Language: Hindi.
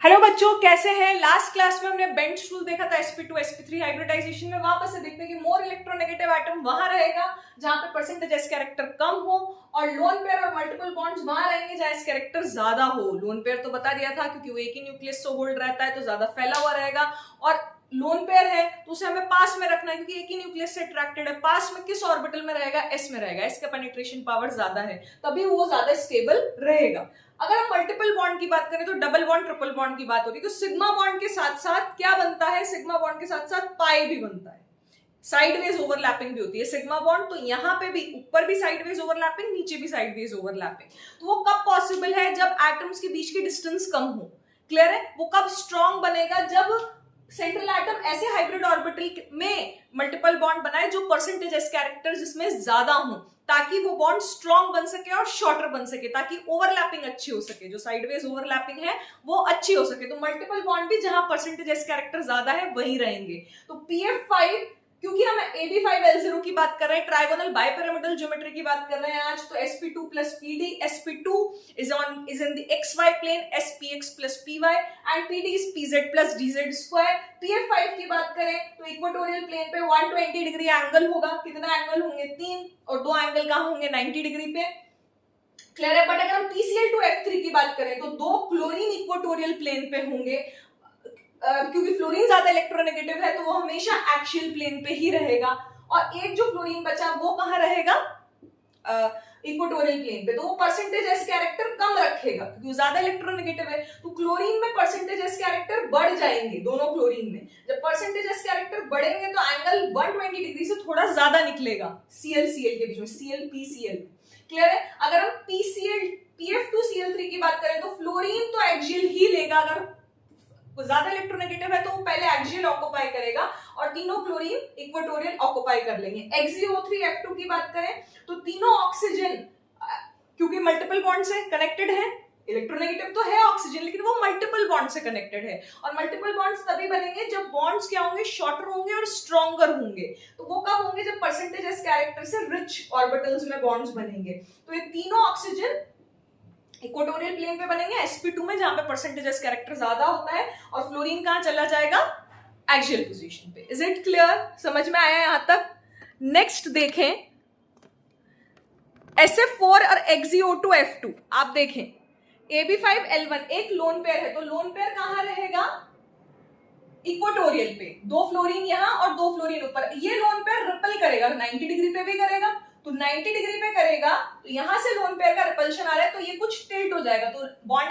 हेलो बच्चों, कैसे हैं। लास्ट क्लास में हमने बेंच रूल देखा था sp2 sp3 हाइब्रिडाइजेशन में। वापस से देखते हैं कि मोर इलेक्ट्रोनेगेटिव एटम वहां रहेगा जहां पे परसेंटेज एस कैरेक्टर कम हो, और लोन पेयर और मल्टीपल बॉन्ड्स वहां रहेंगे जहां एस कैरेक्टर ज्यादा हो। लोन पेयर तो बता दिया था क्योंकि वो एक ही न्यूक्लियस से होल्ड रहता है तो ज्यादा फैला हुआ रहेगा, और लोन पेयर है तो उसे हमें पास में रखना है क्योंकि एक ही न्यूक्लियस से अट्रैक्टेड है। पास में किस ऑर्बिटल में रहेगा? एस में रहेगा। एस का पेनिट्रेशन पावर ज्यादा है तभी वो ज्यादा स्टेबल रहेगा। अगर हम मल्टीपल बॉन्ड की बात करें तो डबल बॉन्ड ट्रिपल बॉन्ड की बात हो रही है, तो सिग्मा बॉन्ड के साथ साथ क्या बनता है? सिग्मा बॉन्ड के साथ साथ पाई भी बनता है, साइडवेज ओवरलैपिंग भी होती है सिग्मा बॉन्ड। तो यहाँ पे भी ऊपर भी साइडवेज ओवरलैपिंग, नीचे भी साइडवेज ओवरलैपिंग। तो वो कब पॉसिबल है? जब एटम्स के बीच की डिस्टेंस कम हो। क्लियर है? वो कब स्ट्रॉन्ग बनेगा? जब सेंट्रल एटम ऐसे हाइब्रिड ऑर्बिटल में मल्टीपल बॉन्ड बनाए जो परसेंटेज एस कैरेक्टर जिसमें ज्यादा हो, ताकि वो बॉन्ड स्ट्रॉन्ग बन सके और शॉर्टर बन सके, ताकि ओवरलैपिंग अच्छी हो सके, जो साइडवेज ओवरलैपिंग है वो अच्छी हो सके। तो मल्टीपल बॉन्ड भी जहां परसेंटेज एस कैरेक्टर ज्यादा है वहीं रहेंगे। तो PF5, क्योंकि हम AB5L0 की बात कर रहे हैं, ट्राइगोनल बाइपिरामिडल ज्योमेट्री की बात कर रहे हैं आज, तो sp2 plus pd, sp2 is in the xy plane, spx plus py and pd is pz plus dz square। pf5 की बात करें तो इक्वेटोरियल प्लेन पे 120 डिग्री एंगल होगा। कितना एंगल होंगे? 3, और 2 एंगल कहां होंगे? 90 डिग्री पे। क्लियर है? बट अगर हम PCl2F3 की बात करें तो 2 क्लोरीन इक्वेटोरियल प्लेन पे होंगे, क्योंकि फ्लोरीन ज्यादा इलेक्ट्रोनेगेटिव है तो वो हमेशा एक्सियल प्लेन पे ही रहेगा, और एक जो फ्लोरीन बचा वो कहां रहेगा? इक्वेटोरियल प्लेन पे। तो वो परसेंटेज एस कैरेक्टर कम रखेगा क्योंकि ज्यादा इलेक्ट्रोनेगेटिव है। तो क्लोरीन में परसेंटेज एस कैरेक्टर बढ़ जाएंगे, दोनों क्लोरीन में। जब परसेंटेज एस कैरेक्टर बढ़ेंगे तो एंगल 120 डिग्री से थोड़ा ज्यादा निकलेगा Cl Cl के बीच में, Cl PCl। क्लियर है? अगर हम PF2Cl3 की बात करें तो फ्लोरीन तो एक्सियल ही लेगा, अगर ज्यादा इलेक्ट्रोनेगेटिव है तो वो पहले एक्सियल ऑक्यूपाई करेगा, और तीनों क्लोरीन इक्वेटोरियल ऑक्यूपाई कर लेंगे। XeO3F2 की बात करें तो तीनों ऑक्सीजन, क्योंकि मल्टीपल बॉन्ड से कनेक्टेड है, इलेक्ट्रोनेगेटिव तो है ऑक्सीजन लेकिन वो मल्टीपल बॉन्ड से कनेक्टेड है, और मल्टीपल बॉन्ड्स तभी बनेंगे जब बॉन्ड्स क्या होंगे? शॉर्टर होंगे और स्ट्रॉन्गर होंगे। तो वो कब होंगे? जब परसेंटेज एस कैरेक्टर से रिच ऑर्बिटल्स में बॉन्ड्स बनेंगे। तो ये तीनों ऑक्सीजन इक्वेटोरियल प्लेन पे बनेंगे, sp2 में, जहां पे परसेंटेज एस कैरेक्टर ज्यादा होता है, और फ्लोरीन कहां चला जाएगा? एक्सियल पोजीशन पे। Is it clear? समझ में आया यहां तक? नेक्स्ट देखें, SF4 और XeO2F2। आप देखें AB5L1 एक लोन पेयर है, तो लोन पेयर कहां रहेगा? इक्वेटोरियल पे। 2 फ्लोरीन यहां और 2 फ्लोरीन ऊपर। ये लोन पेयर रिपल करेगा, 90 डिग्री पे भी करेगा। तो 90 डिग्री पे करेगा तो यहां से लोन पेयर का रिपल्शन आ रहा है तो ये कुछ टिल्ट हो जाएगा, तो बॉन्ड